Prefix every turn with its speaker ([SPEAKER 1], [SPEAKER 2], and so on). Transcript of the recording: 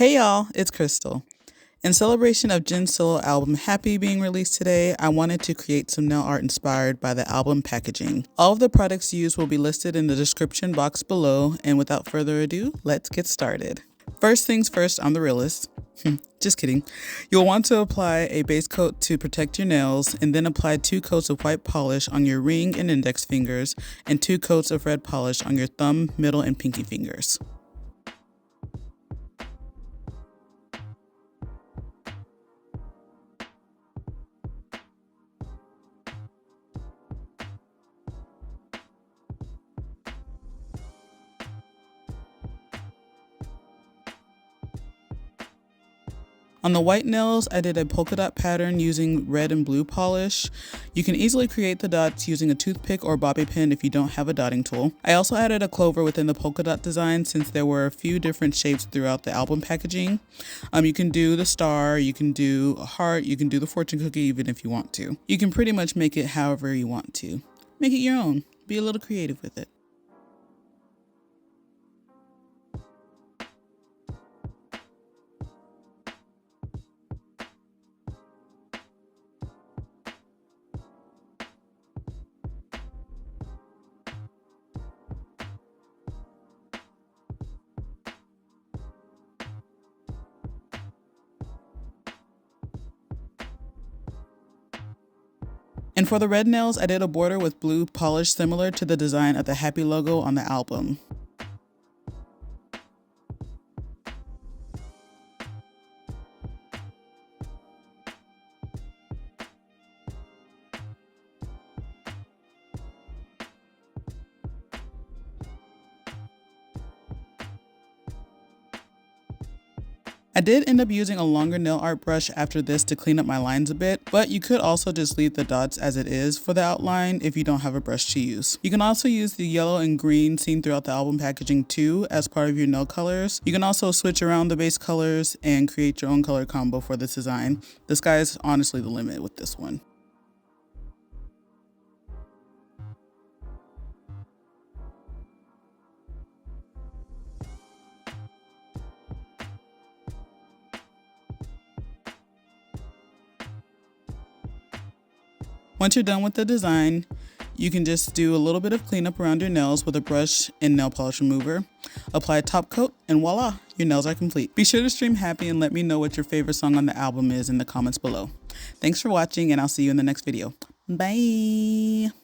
[SPEAKER 1] Hey y'all, it's Crystal. In celebration of Jin's solo album Happy being released today, I wanted to create some nail art inspired by the album packaging. All of the products used will be listed in the description box below, and without further ado, let's get started. First things first, I'm the realist. Just kidding. You'll want to apply a base coat to protect your nails, and then apply 2 coats of white polish on your ring and index fingers, and 2 coats of red polish on your thumb, middle, and pinky fingers. On the white nails, I did a polka dot pattern using red and blue polish. You can easily create the dots using a toothpick or bobby pin if you don't have a dotting tool. I also added a clover within the polka dot design since there were a few different shapes throughout the album packaging. You can do the star, you can do a heart, you can do the fortune cookie even if you want to. You can pretty much make it however you want to. Make it your own. Be a little creative with it. And for the red nails, I did a border with blue polish similar to the design of the Happy logo on the album. I did end up using a longer nail art brush after this to clean up my lines a bit, but you could also just leave the dots as it is for the outline if you don't have a brush to use. You can also use the yellow and green seen throughout the album packaging too as part of your nail colors. You can also switch around the base colors and create your own color combo for this design. The sky is honestly the limit with this one. Once you're done with the design, you can just do a little bit of cleanup around your nails with a brush and nail polish remover. Apply a top coat and voila, your nails are complete. Be sure to stream Happy and let me know what your favorite song on the album is in the comments below. Thanks for watching and I'll see you in the next video. Bye!